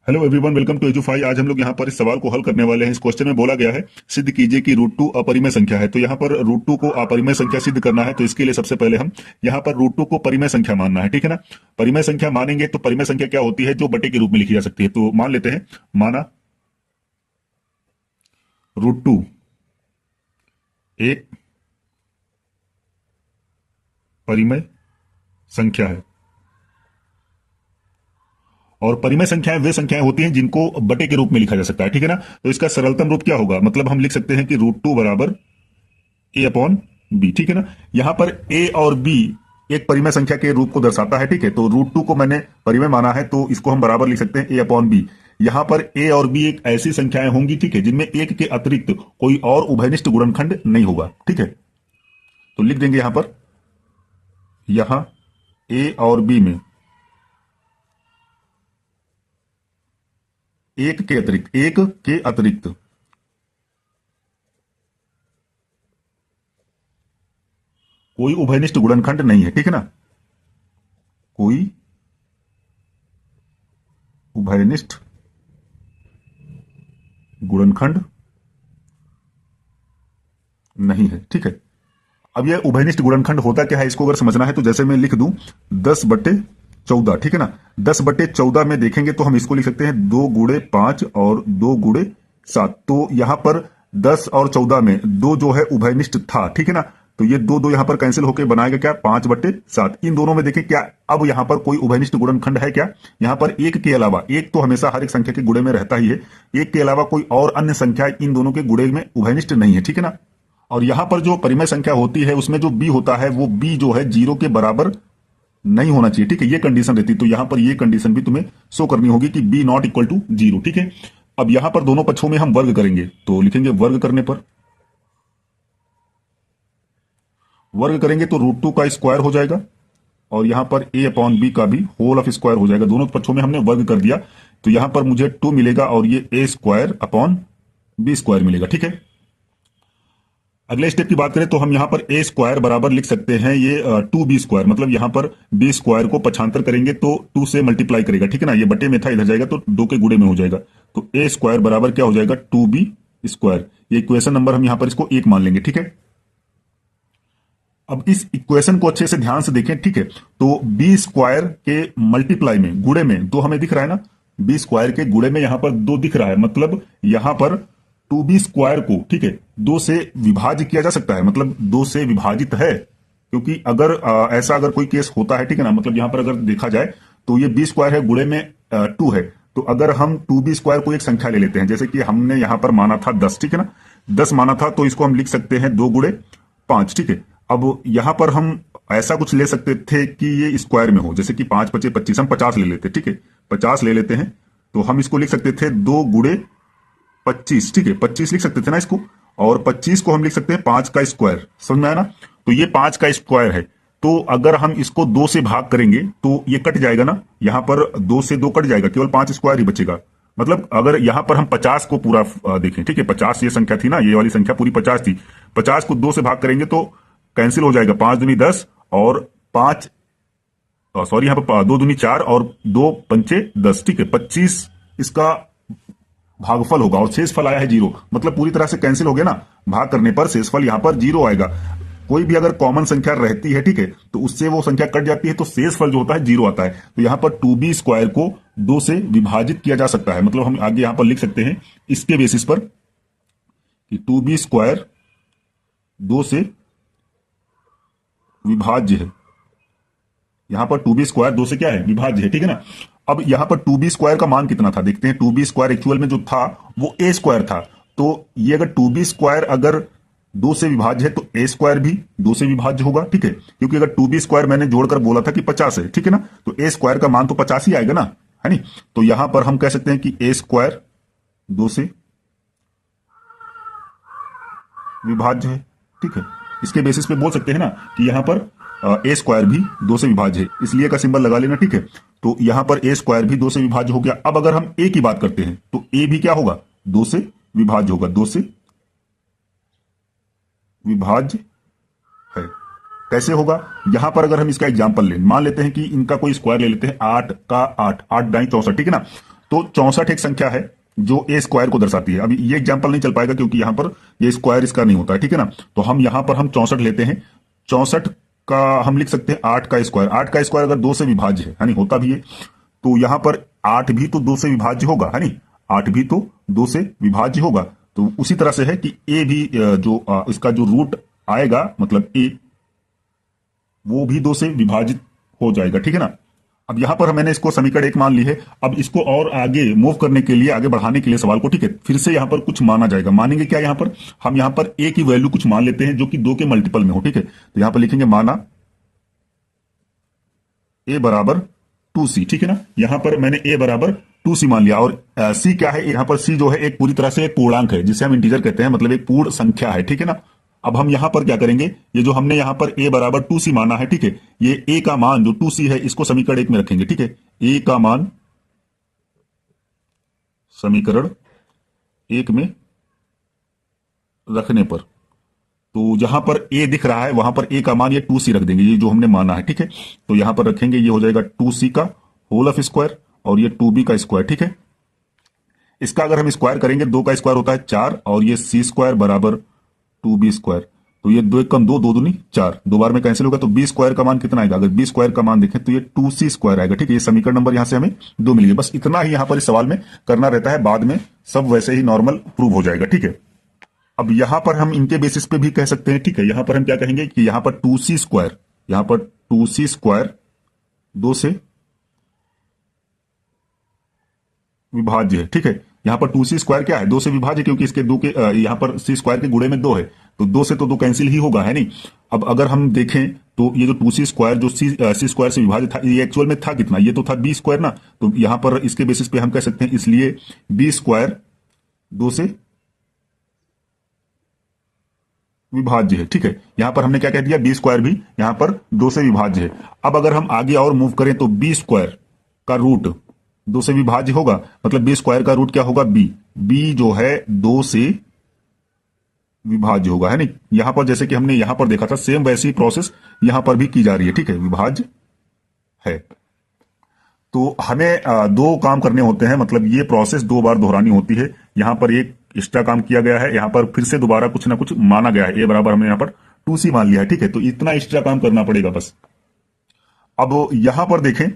Hello everyone, welcome to Edufy. आज हम लोग यहाँ पर इस सवाल को हल करने वाले हैं। इस क्वेश्चन में बोला गया है, सिद्ध कीजिए कि रूट टू अपरिमेय संख्या है। तो यहाँ पर रूट टू को अपरिमेय संख्या सिद्ध करना है, तो इसके लिए सबसे पहले हम यहाँ पर रूट टू को परिमेय संख्या मानना है, ठीक है ना। परिमेय संख्या मानेंगे तो परिमेय संख्या क्या होती है, जो बटे के रूप में लिखी जा सकती है। तो मान लेते हैं, माना रूट टू एक परिमेय संख्या है। और परिमेय संख्याएं वे संख्याएं होती हैं जिनको बटे के रूप में लिखा जा सकता है, ठीक है ना। तो इसका सरलतम रूप क्या होगा, मतलब हम लिख सकते हैं कि रूट टू बराबर ए अपॉन बी, ठीक है ना। यहां पर ए और बी एक परिमेय संख्या के रूप को दर्शाता है, ठीक है। तो रूट टू को मैंने परिमेय माना है, तो इसको हम बराबर लिख सकते हैं ए अपॉन बी। यहां पर ए और बी एक ऐसी संख्याएं होंगी, ठीक है, जिनमें एक के अतिरिक्त कोई और उभयनिष्ठ गुणनखंड नहीं होगा, ठीक है। तो लिख देंगे यहां पर, यहां ए और बी में एक के अतिरिक्त कोई उभयनिष्ठ गुणनखंड नहीं है, ठीक है ना। कोई उभयनिष्ठ गुणनखंड नहीं है, ठीक है। अब यह उभयनिष्ठ गुणनखंड होता क्या है, इसको अगर समझना है तो जैसे मैं लिख दूं 10/14, ठीक है ना। 10/14 में देखेंगे तो हम इसको लिख सकते हैं 2 × 5 और 2 × 7। तो यहां पर 10 और 14 में दो जो है उभयनिष्ठ था, ठीक है ना। तो ये दो दो यहां पर कैंसिल होकर बनाएगा क्या, 5/7। इन दोनों में देखें क्या अब यहां पर कोई उभयनिष्ठ गुणनखंड है क्या। यहां पर एक के अलावा, एक तो हमेशा हर एक संख्या के गुणे में रहता ही है, एक के अलावा कोई और अन्य संख्या इन दोनों के गुणे में उभयनिष्ठ नहीं है, ठीक है ना। और यहां पर जो परिमेय संख्या होती है उसमें जो बी होता है वो बी जो है 0 के बराबर नहीं होना चाहिए, ठीक है। ये कंडीशन रहती है, तो यहां पर ये कंडीशन भी तुम्हें शो करनी होगी कि बी नॉट इक्वल टू 0, ठीक है। अब यहां पर दोनों पक्षों में हम वर्ग करेंगे, तो लिखेंगे वर्ग करने पर, वर्ग करेंगे तो रूट टू का स्क्वायर हो जाएगा और यहां पर ए अपॉन बी का भी होल ऑफ स्क्वायर हो जाएगा। दोनों पक्षों में हमने वर्ग कर दिया, तो यहां पर मुझे 2 मिलेगा और ये ए स्क्वायर अपॉन बी स्क्वायर मिलेगा, ठीक है। अगले स्टेप की बात करें तो हम यहां पर ए स्क्वायर बराबर लिख सकते हैं ये 2b², मतलब यहां पर बी स्क्वायर को पक्षांतर करेंगे तो 2 से मल्टीप्लाई करेगा, ठीक है ना। ये बटे में था, इधर जाएगा तो 2 के गुणे में हो जाएगा। तो ए स्क्वायर बराबर क्या हो जाएगा, 2b²। ये इक्वेशन नंबर हम यहां पर इसको 1 मान लेंगे, ठीक है। अब इस इक्वेशन को अच्छे से ध्यान से देखें, ठीक है। तो बी स्क्वायर के मल्टीप्लाई में, गुणे में 2 हमें दिख रहा है ना, बी स्क्वायर के गुणे में यहां पर 2 दिख रहा है, मतलब यहां पर 2b² को, ठीक है, 2 से विभाजित किया जा सकता है, मतलब 2 से विभाजित है। क्योंकि अगर ऐसा अगर कोई केस होता है, ठीक है ना, मतलब यहां पर अगर देखा जाए तो ये b² है, गुणे में 2 है। तो अगर हम 2b² को एक संख्या ले लेते हैं, जैसे कि हमने यहां पर माना था 10, ठीक है ना, 10 माना था, तो इसको हम लिख सकते हैं 2 × 5, ठीक है। अब यहां पर हम ऐसा कुछ ले सकते थे कि ये स्क्वायर में हो, जैसे कि 5×5 = 25, हम 50 ले लेते, ठीक है, 50 ले लेते हैं। तो हम इसको लिख सकते थे 2 × 25, ठीक है, 25 लिख सकते थे ना इसको। और 25 को हम लिख सकते हैं 5 का स्क्वायर, समझ में आया ना। तो ये 5 का स्क्वायर है, तो अगर हम इसको 2 से भाग करेंगे तो ये कट जाएगा ना, यहां पर 2 से 2 कट जाएगा, केवल 5 स्क्वायर ही बचेगा। मतलब अगर यहां पर हम 50 को पूरा देखें, ठीक है, 50 ये संख्या थी ना, ये वाली संख्या पूरी 50 थी, 50 को 2 से भाग करेंगे तो कैंसिल हो जाएगा, 5 दूनी 10 और 5, सॉरी, यहां पर 2 दूनी 4 और 2 पंचे 10, ठीक है, 25 इसका भागफल होगा और शेषफल आया है 0, मतलब पूरी तरह से कैंसिल हो गया ना। भाग करने पर शेषफल यहां पर 0 आएगा। कोई भी अगर कॉमन संख्या रहती है, ठीक है, तो उससे वो संख्या कट जाती है, तो शेषफल जो होता है 0 आता है। तो यहां पर 2b² को 2 से विभाजित किया जा सकता है, मतलब हम आगे यहां पर लिख सकते हैं इसके बेसिस पर कि 2b² 2 से विभाज्य है। यहां पर 2b² 2 से क्या है, विभाज्य है, ठीक है ना। अब यहां पर 2b² का मान कितना था, देखते हैं। 2b² एक्चुअल में जो था वो a² था, तो ये अगर 2b² अगर 2 से विभाज्य है तो a² भी 2 से विभाज्य होगा, ठीक है। क्योंकि अगर 2b² मैंने जोड़कर बोला था कि 50 है, ठीक है ना, तो a² का मान तो 50 ही आएगा ना, है नहीं। तो यहां पर हम कह सकते हैं कि a² 2 से विभाज्य है, ठीक है। इसके बेसिस पे बोल सकते हैं ना कि यहां पर a² भी 2 से विभाज्य है, इसलिए का सिंबल लगा लेना, ठीक है। तो यहां पर a² भी 2 से विभाज्य हो गया। अब अगर हम a की बात करते हैं तो a भी क्या होगा, 2 से विभाज्य होगा, 2 से विभाज्य है। कैसे होगा, यहां पर अगर हम इसका एग्जांपल लें, मान लेते हैं कि इनका कोई स्क्वायर ले लेते हैं, 8 का 8, 8×9 = 64, ठीक है ना। तो 64 एक संख्या है जो ए स्क्वायर को दर्शाती है। अभी ये एग्जांपल नहीं चल पाएगा क्योंकि यहां पर ये स्क्वायर इसका नहीं होता है, ठीक है ना। तो हम यहां पर हम 64 लेते हैं। 64 का हम लिख सकते हैं 8 का स्क्वायर। 8 का स्क्वायर अगर 2 से विभाज्य है नहीं, होता भी है, तो यहां पर 8 भी तो 2 से विभाज्य होगा, है नहीं। 8 भी तो 2 से विभाज्य होगा। तो उसी तरह से है कि ए भी जो इसका जो रूट आएगा मतलब ए, वो भी 2 से विभाजित हो जाएगा, ठीक है ना। अब यहां पर मैंने इसको समीकरण 1 मान ली है। अब इसको और आगे मूव करने के लिए, आगे बढ़ाने के लिए सवाल को, ठीक है, फिर से यहां पर कुछ माना जाएगा। मानेंगे क्या यहां पर? हम यहां पर ए की वैल्यू कुछ मान लेते हैं जो कि 2 के मल्टीपल में हो, ठीक है। तो यहां पर लिखेंगे माना ए बराबर 2c, ठीक है ना। यहां पर मैंने ए बराबर 2c मान लिया। और सी क्या है? यहां पर सी जो है एक पूरी तरह से एक पूर्णांक है, जिसे हम इंटीजर कहते हैं, मतलब एक पूर्ण संख्या है, ठीक है ना। अब हम यहां पर क्या करेंगे, ये जो हमने यहां पर a बराबर 2c माना है, ठीक है, ये a का मान जो 2c है इसको समीकरण 1 में रखेंगे, ठीक है। a का मान समीकरण 1 में रखने पर, तो जहां पर a दिख रहा है वहां पर a का मान ये 2c रख देंगे, ये जो हमने माना है, ठीक है। तो यहां पर रखेंगे, ये हो जाएगा 2c का होल ऑफ स्क्वायर और ये 2b का स्क्वायर, ठीक है। इसका अगर हम स्क्वायर करेंगे, 2 का स्क्वायर होता है 4 और ये c स्क्वायर बराबर 2b स्क्वायर। तो ये 2 एकम 2, 2 दूनी 4, दो बार में कैंसिल होगा। तो b स्क्वायर का मान कितना आएगा? अगर b स्क्वायर का मान देखें तो ये 2c स्क्वायर आएगा, ठीक है। ये समीकरण नंबर यहां से हमें 2 मिल गया। बस इतना ही यहां पर इस सवाल में करना रहता है, बाद में सब वैसे ही नॉर्मल प्रूव हो जाएगा, ठीक है। अब यहां पर हम इनके बेसिस पे भी कह सकते हैं, ठीक है। यहां पर हम क्या कहेंगे कि यहां पर 2c स्क्वायर, यहां पर 2c स्क्वायर 2 से विभाज्य है, ठीक है। यहां पर 2c स्क्वायर क्या है? 2 से विभाज्य, क्योंकि इसके 2 के यहां पर c स्क्वायर के गुणे में 2 है, तो 2 से तो 2 कैंसिल ही होगा, है नहीं। अब अगर हम देखें तो ये जो 2c स्क्वायर जो c स्क्वायर से विभाजित था, ये एक्चुअल में था कितना? ये तो था b स्क्वायर ना। तो यहां पर इसके बेसिस पे हम कह सकते हैं, इसलिए b स्क्वायर 2 से विभाज्य है, ठीक है। यहां पर हमने क्या कह दिया? b स्क्वायर भी यहां पर 2 से विभाज्य है। अब अगर हम आगे और मूव करें तो b स्क्वायर का रूट 2 से विभाज्य होगा, मतलब b स्क्वायर का रूट क्या होगा? b जो है 2 से विभाज्य होगा, है नहीं। यहां पर जैसे कि हमने यहां पर देखा था, सेम वैसी प्रोसेस यहां पर भी की जा रही है, ठीक है, विभाज्य है। तो हमें 2 काम करने होते हैं, मतलब ये प्रोसेस 2 बार दोहरानी होती है। यहां पर एक एक्स्ट्रा काम किया गया है, यहां पर फिर से दोबारा कुछ ना कुछ माना गया है। ए बराबर हमने यहां पर 2c मान लिया है, ठीक है। तो इतना एक्स्ट्रा काम करना पड़ेगा बस। अब यहां पर देखें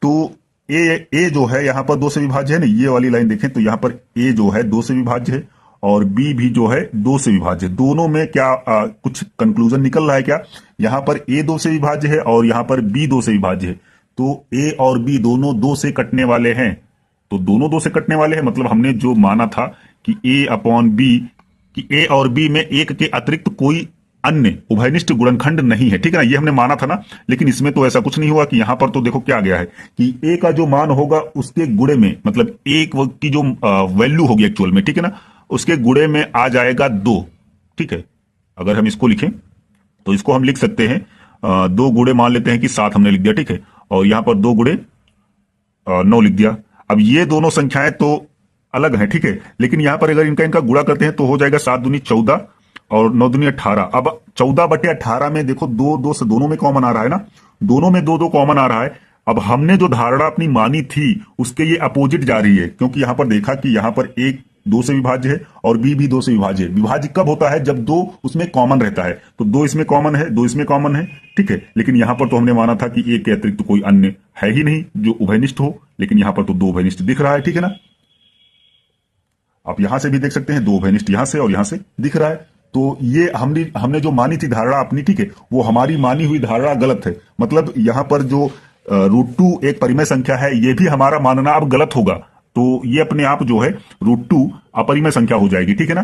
तो ए जो है यहां पर 2 से विभाज्य है ना, ये वाली लाइन देखें तो यहां पर ए जो है 2 से विभाज्य है और बी भी जो है 2 से विभाज्य है। दोनों में क्या कुछ कंक्लूजन निकल रहा है क्या? यहां पर ए 2 से विभाज्य है और यहां पर बी 2 से विभाज्य है, तो ए और बी दोनों 2 से कटने वाले हैं। तो दोनों 2 से कटने वाले हैं, मतलब हमने जो माना था कि ए अपॉन बी, कि ए और बी में एक के अतिरिक्त कोई अन्य उभयनिष्ठ गुणनखंड नहीं है, ठीक है ना। ये हमने माना था ना, लेकिन इसमें तो ऐसा कुछ नहीं हुआ। कि यहां पर तो देखो क्या गया है कि ए का जो मान होगा उसके गुणे में, मतलब ए की जो वैल्यू होगी एक्चुअल में, ठीक है ना, उसके गुणे में आ जाएगा 2, ठीक है। अगर हम इसको लिखें तो इसको हम लिख सकते हैं 2 गुणे मान लेते हैं कि 7 हमने लिख दिया, ठीक है, और यहां पर 2 गुणे 9 लिख दिया। अब ये दोनों संख्याएं तो अलग हैं, ठीक है, लेकिन यहां पर अगर इनका गुणा करते हैं तो हो जाएगा 7 दूनी 14 और 9 दूनी 18। अब 14/18 में देखो 2 से दोनों में कॉमन आ रहा है ना, दोनों में 2 कॉमन आ रहा है। अब हमने जो धारणा अपनी मानी थी उसके ये अपोजिट जा रही है, क्योंकि यहां पर देखा कि यहां पर एक 2 से विभाज्य है और बी भी 2 से विभाज्य है। विभाज्य कब होता है? जब 2 उसमें कॉमन रहता है। तो 2 इसमें कॉमन है, 2 इसमें कॉमन है, ठीक है। लेकिन यहां पर तो हमने माना था कि एक के अतिरिक्त कोई अन्य है ही नहीं जो उभयनिष्ठ हो, लेकिन यहां पर तो 2 उभयनिष्ठ दिख रहा है, ठीक है ना। आप यहां से भी देख सकते हैं 2 उभयनिष्ठ यहां से और यहां से दिख रहा है। तो ये हमने जो मानी थी धारणा अपनी, ठीक है, वो हमारी मानी हुई धारणा गलत है। मतलब यहां पर जो √2 एक परिमेय संख्या है, ये भी हमारा मानना अब गलत होगा। तो ये अपने आप जो है √2 अपरिमेय संख्या हो जाएगी, ठीक है ना।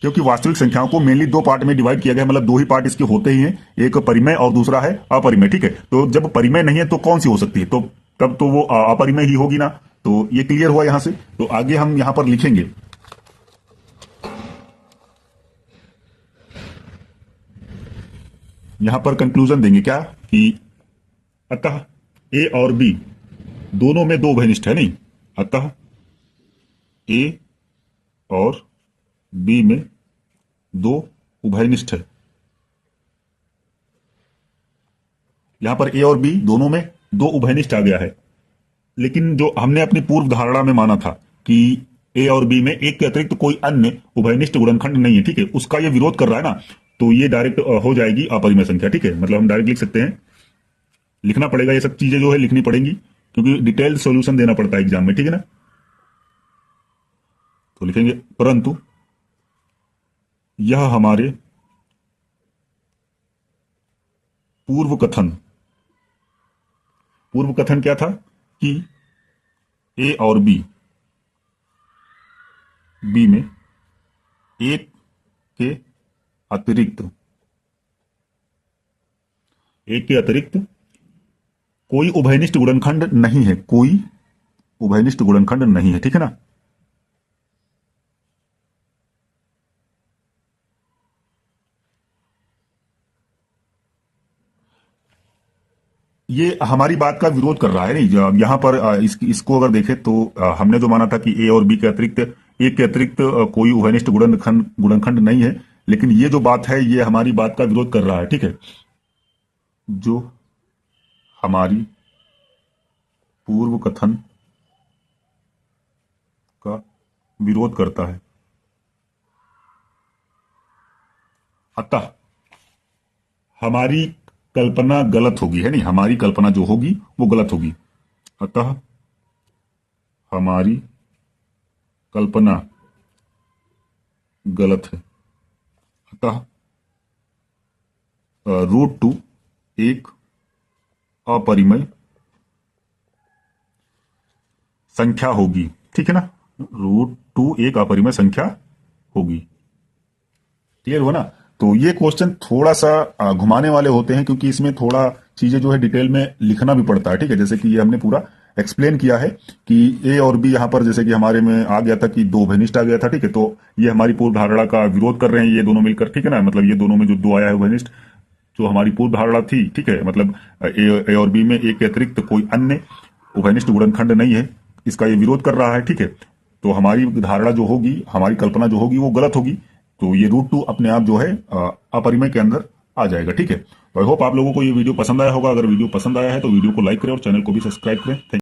क्योंकि वास्तविक संख्याओं को मेनली 2 पार्ट में डिवाइड किया गया, मतलब 2 ही पार्ट इसके होते ही हैं, एक परिमेय और दूसरा है अपरिमेय, ठीक है। तो जब परिमेय नहीं है तो कौन सी हो सकती है? तो तब तो वो अपरिमेय ही होगी ना। तो ये क्लियर हुआ यहां से। तो आगे हम यहां पर लिखेंगे, यहां पर कंक्लूजन देंगे क्या कि अतः ए और बी दोनों में 2 उभयनिष्ठ है नहीं, अतः ए और बी में 2 उभयनिष्ठ है। यहां पर ए और बी दोनों में 2 उभयनिष्ठ आ गया है। लेकिन जो हमने अपनी पूर्व धारणा में माना था कि ए और बी में एक के अतिरिक्त कोई अन्य उभयनिष्ठ गुणनखंड नहीं है, ठीक है, उसका ये विरोध कर रहा है ना, तो ये डायरेक्ट हो जाएगी अपरिमेय संख्या, ठीक है। मतलब हम डायरेक्ट लिख सकते हैं, लिखना पड़ेगा, ये सब चीजें जो है लिखनी पड़ेंगी, क्योंकि डिटेल्ड सॉल्यूशन देना पड़ता है एग्जाम में, ठीक है ना। तो लिखेंगे परंतु यह हमारे पूर्व कथन क्या था कि ए और बी में एक के अतिरिक्त कोई उभयनिष्ठ गुणनखंड नहीं है, कोई उभयनिष्ठ गुणनखंड नहीं है, ठीक है ना। ये हमारी बात का विरोध कर रहा है, नहीं यहां पर इसको अगर देखें तो हमने जो माना था कि ए और बी के अतिरिक्त एक के अतिरिक्त कोई उभयनिष्ठ गुणनखंड नहीं है, लेकिन ये जो बात है ये हमारी बात का विरोध कर रहा है, ठीक है। जो हमारी पूर्व कथन का विरोध करता है, अतः हमारी कल्पना गलत होगी, है नहीं, हमारी कल्पना जो होगी वो गलत होगी, अतः हमारी कल्पना गलत है, अतः √2 एक अपरिमेय संख्या होगी, ठीक है ना। √2 एक अपरिमेय संख्या होगी, क्लियर हुआ ना। तो ये क्वेश्चन थोड़ा सा घुमाने वाले होते हैं, क्योंकि इसमें थोड़ा चीजें जो है डिटेल में लिखना भी पड़ता है, ठीक है। जैसे कि ये हमने पूरा एक्सप्लेन किया है कि ए और बी यहां पर जैसे कि हमारे में आ गया था कि दो उभयनिष्ठ आ गया था, ठीक है। तो ये हमारी पूर्व धारणा का विरोध कर रहे हैं ये दोनों मिलकर, ठीक है ना। मतलब ये दोनों में जो दो आया है उभयनिष्ठ, जो हमारी पूर्व धारणा थी, ठीक है, मतलब ए और बी में एक के अतिरिक्त कोई अन्य उभयनिष्ठ गुणनखंड नहीं है, इसका ये विरोध कर रहा है, ठीक है। तो हमारी धारणा जो होगी, हमारी कल्पना जो होगी वो गलत होगी, तो ये √2 अपने आप जो है अपरिमेय के अंदर आ जाएगा, ठीक है। तो आई होप आप लोगों को ये वीडियो पसंद आया होगा। अगर वीडियो पसंद आया है तो वीडियो को लाइक करें और चैनल को भी सब्सक्राइब करें।